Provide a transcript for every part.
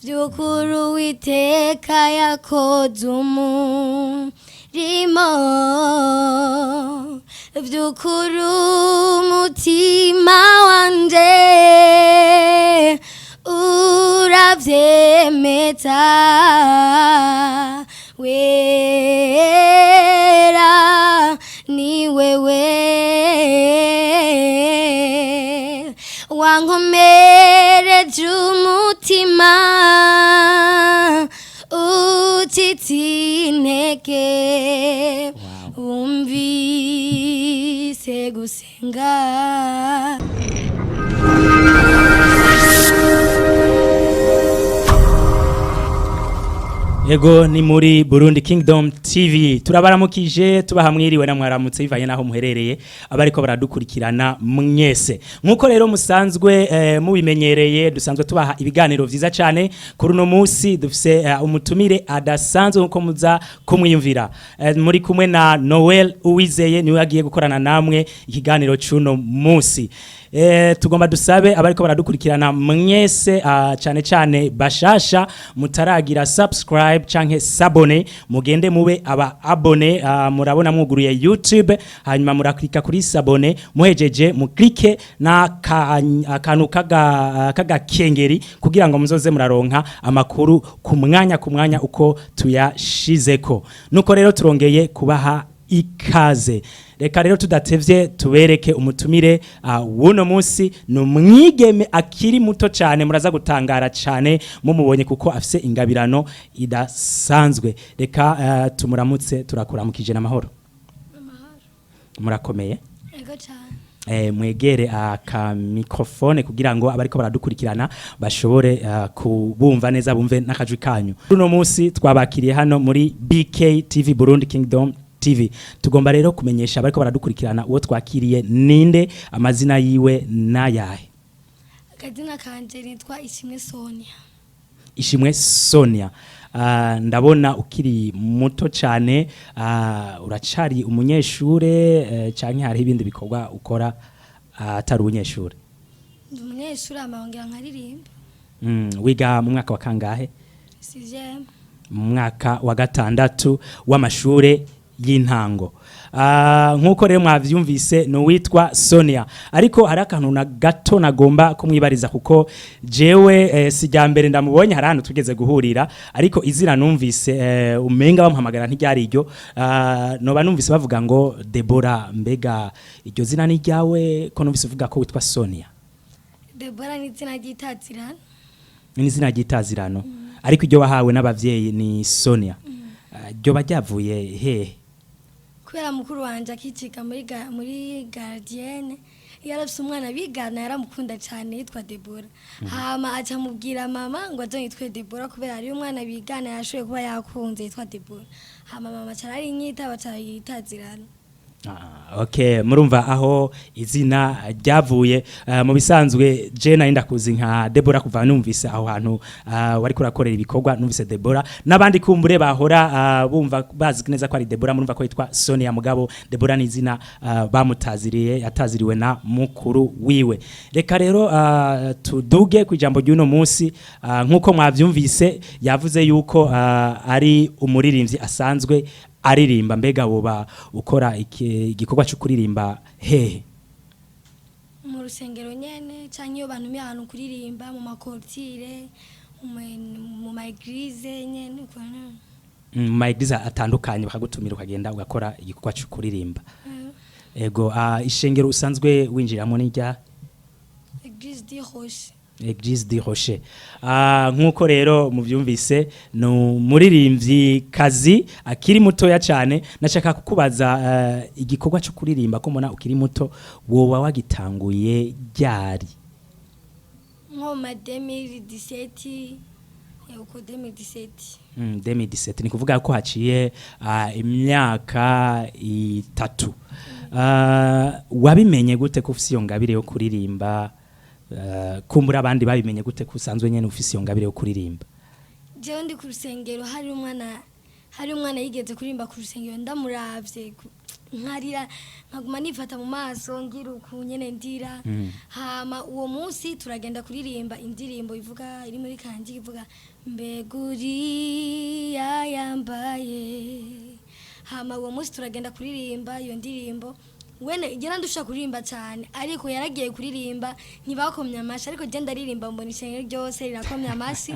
Vyukuru witeka yakoze umurimo, vyukuru mutima wanje uravyemeza, wera ni wewe wankomereje umutima utitse intege, wumvise gusenga. Ego ni muri Burundi Kingdom TV turabaramukije tubaha mwiriwe na mwaramutse bivanye naho muherereye abariko baradukurikirana mwese nkuko rero musanzwe mubimenyereye dusanzwe tubaha ibiganiro vyiza cyane kuri no munsi dufise umutumire adasanzwe nkuko muza kumwiyumvira muri kumwe na Noel Uwizeye niwe agiye gukorana namwe ikiganiro cuno munsi. Tugomba dusabe abariko baradukurikirana mwese cyane cyane bashasha mutaragira subscribe canke sabone mugende mube aba abone, murabona mwuguruye YouTube hanyuma muraklika kuri sabone muhejeje muklike na akantu kaga kengeri kugira ngo muzoze muraronka amakuru ku mwanya uko tuyashizeko. Nuko rero turongeye kubaha ikaze. Reka rero tudatevye tubereke umutumire wuno munsi no mwigeme akiri muto cyane muraza gutangara cyane mumubonye kuko afise ingabirano idasanzwe. Reka tumuramutse turakuramukije n'amahoro. Murakomeye? Ego cyane. Mwegere aka microphone kugira ngo abariko baradukurikirana bashobore kubumva neza bumve nakajwi kanyu. Uno munsi twabakiriye hano muri BK TV Burundi Kingdom TV. Tugomba rero kumenyesha abariko baradukurikirana uwo twakiriye ninde, amazina yiwe nayahe. Akazina kanje nitwa Ishimwe Sonia. Ishimwe Sonia. Ndabona ukiri muto cyane, uracari umunyeshure canke hari ibindi bikorwa ukora atari umunyeshure? Ndi umunyeshure amahongera nkaririmba. Wiga mu mwaka wa kangahe? 6e. Mu mwaka wa gatandatu w'amashure y'intango. Nkuko rero mwavyumvise no witwa Sonia, ariko hari akantu na gato nagomba kumwibariza kuko jewe sijya mbere ndamubonye hari ahantu tugeze guhurira, ariko izina numvise umenga bamuhamagara ntiryari iryo, noba numvise bavuga ngo Deborah, mbega iryo zina ni ryawe ko numvise uvuga ko witwa Sonia? Deborah ni izina ry'itazirano. Ni izina ry'itazirano. Ariko iryo wahawe n'abavyeyi ni Sonia. Ryo bajyavuye hehe? Kubera mukuru wanje akicika muri gardienne yarafise umwana bigana yaramukunda cyane yitwa Deborah. Hama aca mubwira mama ngo aje yitwe Deborah kubera ari umwana bigana yashoye kuba yakunze yitwa Deborah. Hama mama cyari inyita batayitazirana. Okay, murumva aho izina ryavuye. Mu bisanzwe je narinda kuzi nka Deborah kuva numvise aho hantu wari kurakorera ibikorwa numvise Deborah, nabandi kumbure bahora bumva bazi neza ko ari Deborah, murumva ko yitwa Sonia mugabo Deborah ni izina bamutaziriye, yataziriwe na mukuru wiwe. Reka rero tuduge ku ijambo ry'uno munsi. Nkuko mwavyumvise yavuze yuko ari umuririmbyi asanzwe aririmba. Mbega woba ukora igikorwa cyo kuririmba hehe? Mu rusengero nyene canke iyo bantu ahantu kuririmba mu makortire mu maeglise nyene ukwana. Mu maeglise atandukanye bakagutumira ukagenda ugakora igikorwa cyo kuririmba. Ego ishengero usanzwe winjiramo n'ijya Église de Roche. Église de Roche. Nkuko rero muvyumvise no muririmbyi kazi akiri mutoya cyane. Nashaka kukubaza igikorwa cyo kuririmba ko mbona ukiri muto woba wagitanguye ryari? Nko ma 2017 uko 2017. 2017 ni kuvuga ko haciye imyaka 3. Wabimenye gute ko ufise iyo ngabire yo kuririmba? Kumbura abandi babimenye gute kusanzwe nyene ufise iyo ngabire yo kuririmba? Jewe ndi ku rusengero hari umwana hari umwana yigeze kuririmba ku rusengero ndamuravye nkarira nkaguma nifata mu maso ngira uku nyene ndira hama uwo munsi turagenda kuririmba indirimbo ivuga iri muri kanji ivuga mbeguri yambaye hama uwo munsi turagenda kuririmba iyo ndirimbo wene igera ndusha kuririmba cyane ariko yaragiye kuririmba ntibakomye amashi ariko je ndaririmba mbona ishengero ryose rirakomye amashi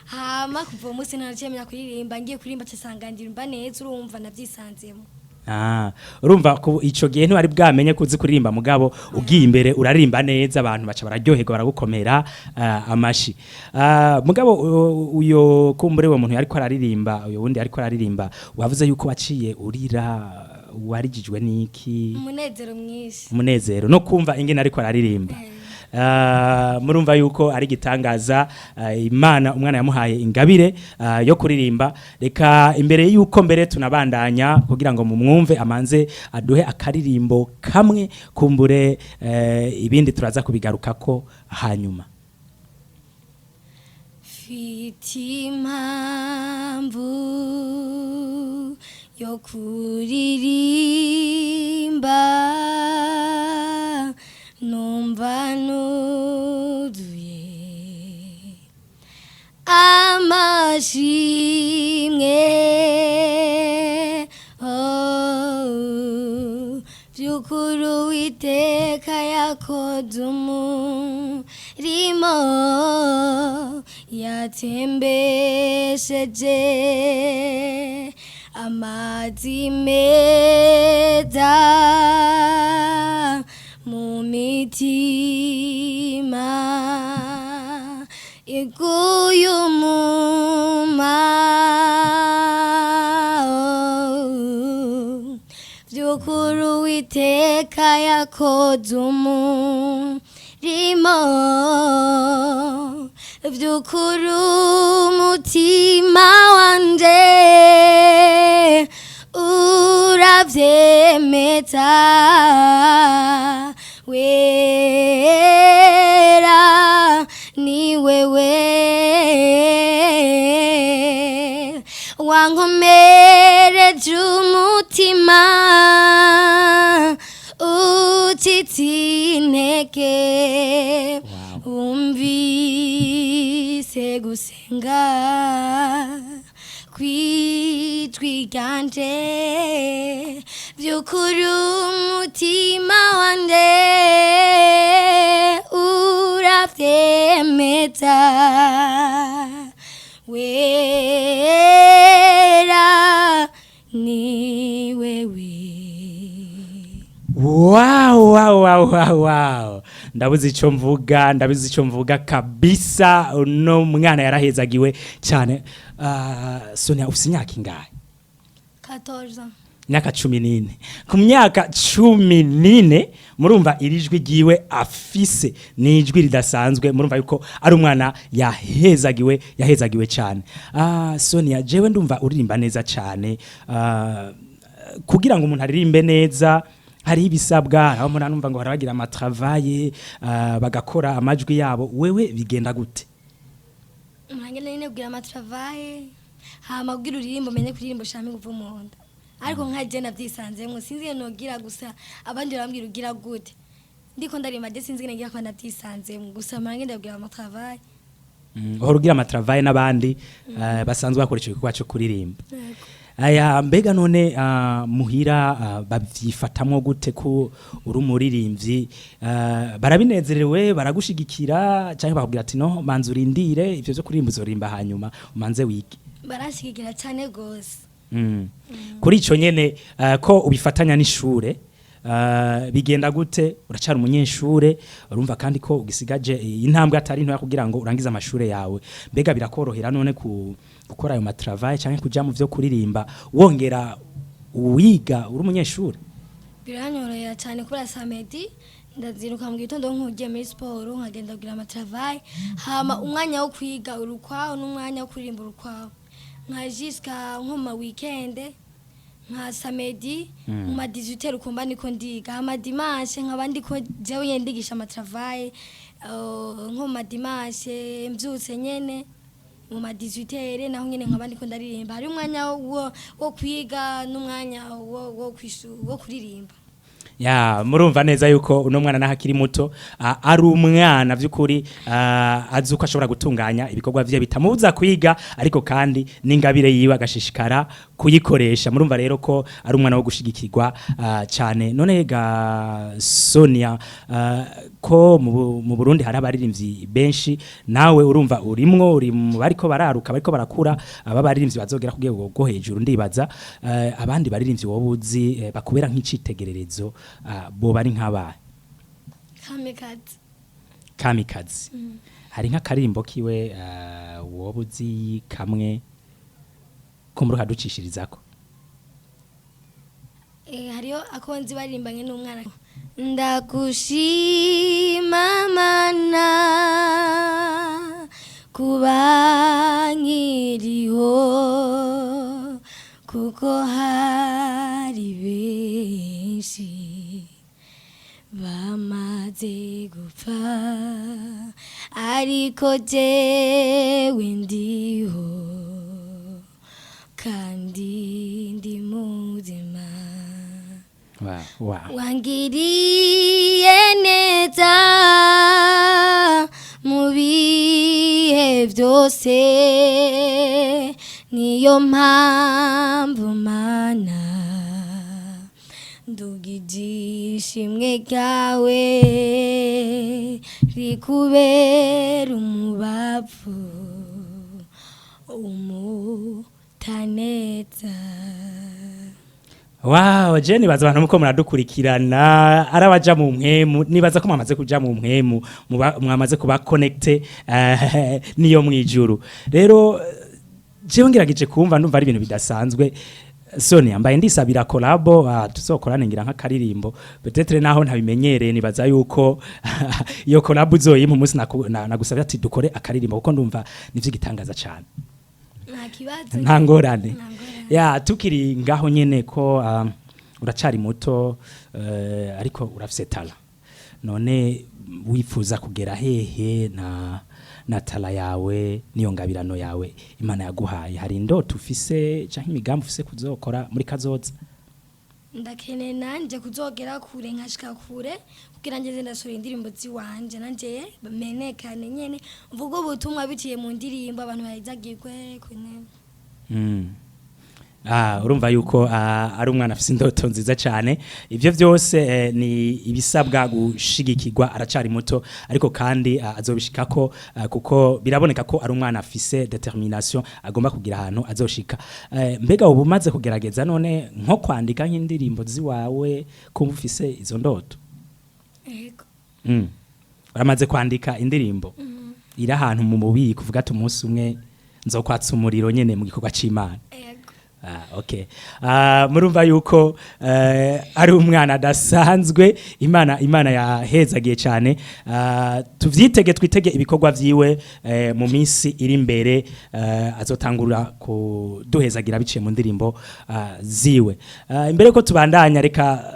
hama kuva uwo munsi ntaracemera kuririmba ngiye kuririmba cyasangandirimba neza urumva navyisanzemo. Urumva ko ico gihe ntwari bwamenye kuzi kuririmba mugabo ugiye imbere urarimba neza abantu baca bararyoherwa baragukomera amashi mugabo uyo kumbure wo muntu yariko araririmba uyo wundi yariko araririmba wavuze yuko waciye urira warijijwe niki umunezero no kumva ingene ariko araririmba murumva yuko ari gitangaza Imana umwana yamuhaye ingabire yo kuririmba reka imbere yuko mbere tunabandanya kugira ngo mumwumve amanze aduhe akaririmbo kamwe kumbure ibindi turaza kubigarukako hanyuma. Fitimambu yo kuririmba numva nuzuye amashimwe vy'ukuri Uwiteka yakoze umurimo yatembesheje amazi meza mu mitima iguye umuma vy'ukuri Uwiteka yakoze umurimo vy'ukuri umutima wanje uravyemeza wera ni wewe wankomereje umutima utitse intege umvise gusenga kwijwi ryanje vy'ukuri umutima wanje uravyemeza wera ni wewe. Wow. Ndabuze ico mvuga kabisa no mwana yarahezagiwe cyane. Sonia ufise imyaka ingahe? 14. Myaka 14. Ku myaka 14 murumva irijwi giwe afise nijwi ridasanzwe murumva yuko ari umwana yahezagiwe cyane. Sonia jewe ndumva uririmba neza cyane. Kugira ngo umuntu aririmbe neza hari ibisabwa aho umuntu numva ngo barabagira amatravaye bagakora amajwi yabo wewe bigenda gute? Mwangene nyine kugira amatravaye hama kugira uririmbo menye kuririmbo shami kuva umuhondo ariko nkaje navyisanzemwe sinzi nogira gusa abandi barambwira ugira gute ndiko ndarima je sinzi ngira ko navyisanzemwe gusa mwangene kugira amatravaye ugira amatravaye n'abandi basanzwe bakora ico gikorwa cyo kuririmba. Aya mbega none muhira bavyifatamwo gute ko uri umuririmbyi barabinezerewe baragushigikira cyangwa bakubwira ati no manzi urindire ivyo byo kuririmba uzorimba hanyuma umanze wiki? Barashigikira cyane gose. Kuri ico nyene ko ubifatanya n'ishure bigenda gute? Uracara umunyeshure urumva kandi ko ugisigaje intambwe atari nto kugira ngo urangize amashure yawe mbega birakorohera none gukora ayo matravaye cyangwa kuja mu byo kuririmba wongera uwiga uri umunyeshure? Biranyorohera cyane kuri samedi ndaziruka mu gitondo nkugiye muri sport nkagenda kugira amatravaye hama umwanya wo kwiga urukwaho n'umwanya wo kuririmba urukwaho nka jiska nko ma weekend nka samedi mu ma 18 ukumva niko ndiga hama dimanche nkabandi ko jewe yendigisha amatravaye nko ma dimanche mbyutse nyene mu ma 18 naho nyene nkaba ndiko ndaririmba hari umwanya wo kwiga n'umwanya wo kuririmba. Ya murumva neza yuko uno mwana naho akiri muto ari umwana vy'ukuri azuko ashobora gutunganya ibikorwa vye bitamubuza kwiga ariko kandi n'ingabire yiwe agashishikara kuyikoresha. Murumva rero ko ari umwana wo gushigikirwa cyane. None ga Sonia ko mu Burundi hari abaririmbyi benshi nawe urumva urimwo uri mu bariko bararuka bariko barakura aba baririmbyi bazogera kugego go hejuru ndibaza abandi baririmbyi wobuzi bakubera nk'icitegererezo bo bari nk'aba kamikazi hari nk'akarimbo kiwe wobuzi kamwe kumuruka ducishirizako hariyo akonzi barimbanye n'umwana ndakushima mana kuba nkiriho kuko hari benshi bamaze gupfa ariko jewe ndiho kandi ndi muzima. Wangiriye neza mu bihe byose niyo mpamvu mana ndugijishimwe ryawe rikubera umubavu umutaneza. Wow, Jenny baza abantu muko muradukurikirana arabaja mu mpwemu nibaza ko mwamaze kuja mu mpwemu mwamaze kuba connecte niyo mwijuru. Rero jewe ngiragije kumva ndumva ari ibintu bidasanzwe. Sonia mbaye ndisabira collabo tuzokorane ngira nk'akaririmbo peut-être naho ntabimenyereye nibaza yuko iyo collabo uzoyimpa umunsi nagusabye ati dukore akaririmbo kuko ndumva nivyo gitangaza cyane. Nta ngorane. Ya tukiri ngaho nyene ko uracari muto ariko urafise tala none wifuza kugera hehe na tala yawe niyo ngabirano yawe Imana yaguhaye hari indoto ufise canke imigambi ufise kuzokora muri kazoza? Ndakene nanje kuzogera kure nkashika kure kugira ngeze ndasura indirimbo ziwanje nanje bamenekane nyene mvugo ubutumwa biciye mu ndirimbo abantu bayizagirwe kwene. Urumva yuko ari umwana afise indoto nziza cyane. Ivyo byose ni ibisabwa gushigikirwa aracari muto ariko kandi azobishikako kuko biraboneka ko ari umwana afise determination agomba kugira ahantu azoshika. Mbega ubu maze kugerageza none nko kwandika nk'indirimbo ziwawe kumva ufise izo ndoto? Yego. Uramaze kwandika indirimbo? Ira ahantu mu mubiki kuvuga ati umunsi umwe nzokwatsa umuriro nyene mu gikorwa c'Imana. Okay. Murumva yuko ari umwana dasanzwe Imana yahezagiye cyane. Tuvyitege twitege ibikorwa vyiwe mu minsi iri imbere azotangura kuduhezagira biciye mu ndirimbo ziwe. Imbere ko tubandanya reka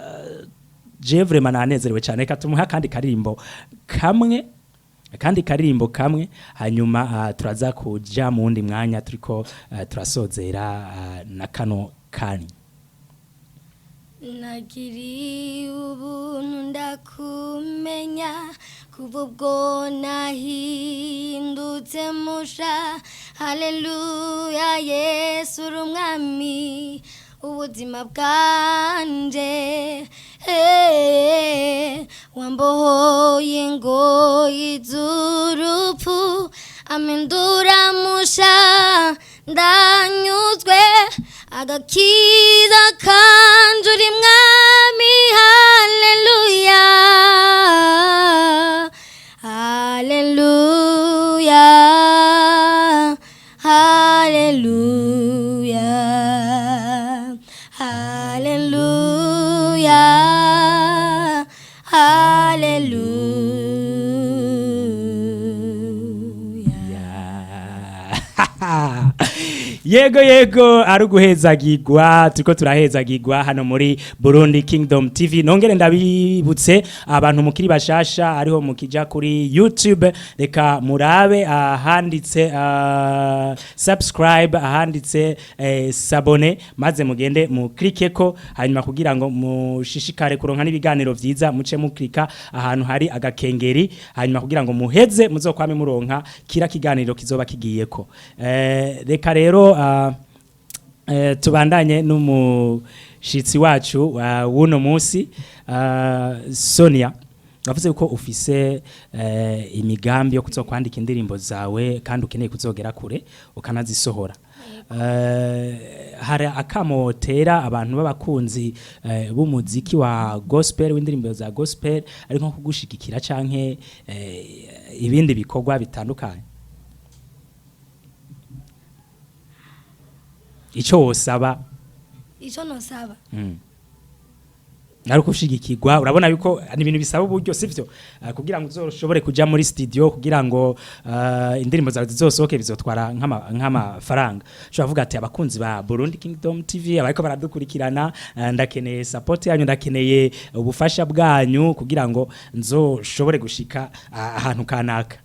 je vraiment nanezerewe cyane reka tumuha kandi karirimbo kamwe hanyuma turaza kuja mu wundi mwanya turiko turasozera na kano kani. Nagiri ubuntu ndakumenya kuva ubwo nahindutse musha haleluya Yesu uri umwami ubuzima bwanje wambohoye ingoyi z'urupfu amindura musha ndanyuzwe agakiza kanje uri mwami haleluya haleluya haleluya haleluya haleluya. yego ari uguhezagirwa turiko turahezagirwa hano muri Burundi Kingdom TV. Nongere ndabibutse abantu mukiri bashasha ariho mukija kuri YouTube, reka murabe ahanditse subscribe, ahanditse sabone, maze mugende mu klikeko, hanyuma kugira ngo mushishikare kuronka n'ibiganiro vyiza muce muklika ahantu hari agakengeri, hanyuma kugira ngo muheze muzokwame muronka kira kiganiro kizoba kigiyeko. Reka rero tubandanye n'umushitsi wacu wuno musi, Sonia, wavuze ko ufise imigambi yo kuzokwandika indirimbo zawe kandi ukeneye kuzogera kure ukanazisohora. Hari akamotera abantu b'abakunzi b'umuziki wa gospel, w'indirimbo za gospel, ari nko kugushigikira canke ibindi bikorwa bitandukanye? Ico wosaba? Ico nosaba nari kushigikirwa. Urabona yuko ni ibintu bisaba uburyo, sivyo? Kugira ngo uzoshobore kuja muri studio, kugira ngo indirimbo zawe zizosohoke bizotwara nk'amafaranga. Ushobora kuvuga ati abakunzi ba Burundi Kingdom TV abariko baradukurikirana, ndakeneye support yanyu, ndakeneye ubufasha bwanyu kugira ngo nzoshobore gushika ahantu kanaka.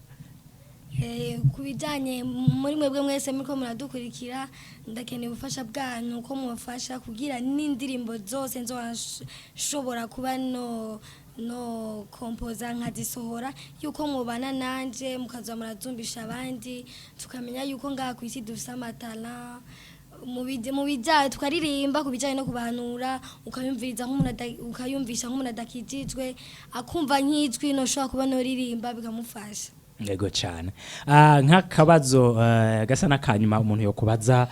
Kubijanye muri mwebwe mwese muriko muradukurikira, ndakeneye ubufasha bwanyu ko mufasha kugira n'indirimbo zose nzoshobora kuba no kompoza nkazisohora, yuko mubana nanje mukaza murazumbisha abandi, tukamenya yuko ngaha kwisi dufise amatala mu bijyanye tukaririmba, ku bijyanye no kubahanura, ukayumvisha nk'umuntu adakijijwe, akumva nk'ijwi noshobora kuba noririmba bikamufasha. Yego cyane. Nk'akabazo gasa n'akanyuma umuntu yo kubaza,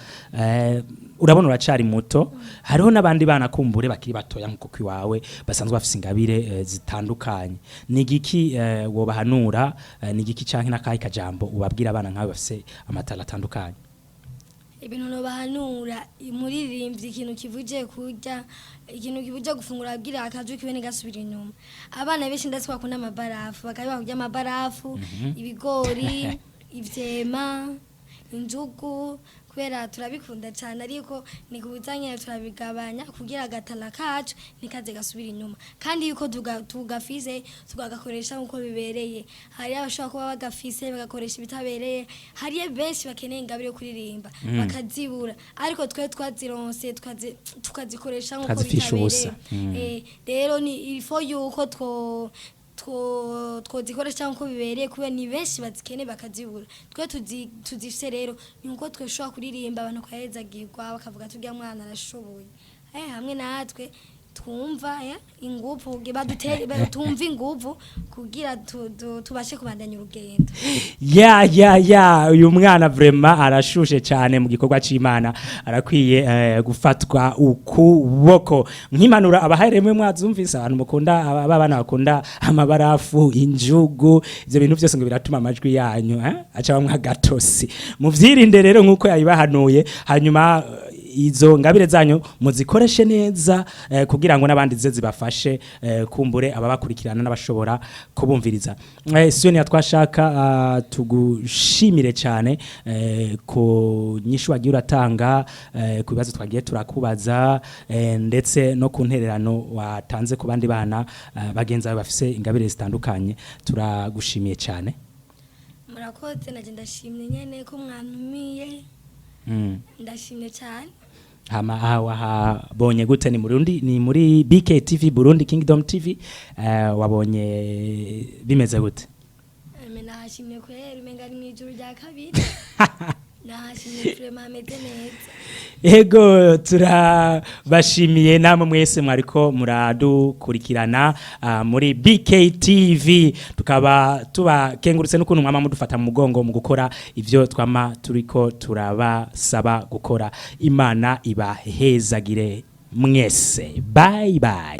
urabona uracari muto, hariho n'abandi bana kumbure bakiri batoya nkuko kwiwawe basanzwe bafise ingabire zitandukanye. Ni igiki wobahanura, ni igiki canke n'akahe kajambo ubabwira abana nkawe bafise amatala atandukanye? Ibintu no bahanura muririmbyi, ikintu kivuje kurya, ikintu kivuje gufungura, abwira akajwe kibene gasubira inyuma. Abana benshi ndetse bakunda amabarafu, bakabiba kurya amabarafu, ibigori, ivyema, injugu, kubera turabikunda cyane, ariko ni kubuzanye turabigabanya kugira agatala kacu nikaze gasubira inyuma, kandi yuko tugafise tugagakoresha nkuko bibereye. Hari abashobora kuba bagafise bagakoresha ibitabereye, hari benshi bakeneye ingabire yo kuririmba bakazibura, ariko twe twazironse tukazikoresha nkuko bitabereye. Rero ni ifo yuko twozikoresha nkuko bibereye, kubera ni benshi bazikene bakazibura. Twe tuzifise rero nuko tweshobora kuririmba abantu kwahezagirwa bakavuga tugiye mwana arashoboye. Hamwe natwe twumva ingufu tumva ingufu kugira tubashe kubandanya urugendo. Uyu mwana vraiment arashushe cyane mu gikorwa c'Imana, arakwiye gufatwa ukuboko. Nk'impanuro abaharemwe mwazumvise, abantu mukunda abana bakunda amabarafu, injugu, ivyo bintu byose ngo biratuma amajwi yanyu aca bamwe gatosi. Muvyirinde rero nkuko yabibahanuye, hanyuma izo ngabire zanyu muzikoreshe neza kugira ngo nabandi zibafashe kumbure ababakurikirana n'abashobora kubumviriza. Sonia, twashaka tugushimire cyane ku nyishu wagiye uratanga ku bibazo twagiye turakubaza, ndetse no ku ntererano watanze ku bandi bana bagenza bafise ingabire zitandukanye. Turagushimiye cyane. Murakoze, naje ndashimye nyene ko mwantumiye. Ndashimye cyane. Wabonye gute? Ni muri BK TV, Burundi Kingdom TV, wabonye bimeze gute? Nashimye kweri, menga ni mwijuru rya kabiri. Nashimye vraiment ameze neza. Ego, turabashimiye namwe mwese mwariko muradukurikirana muri BK TV. Tukaba tubakengurutse n'ukuntu mwama mudufata mu mugongo mu gukora ivyo twama turiko turabasaba gukora. Imana ibahezagire mwese. Bye bye.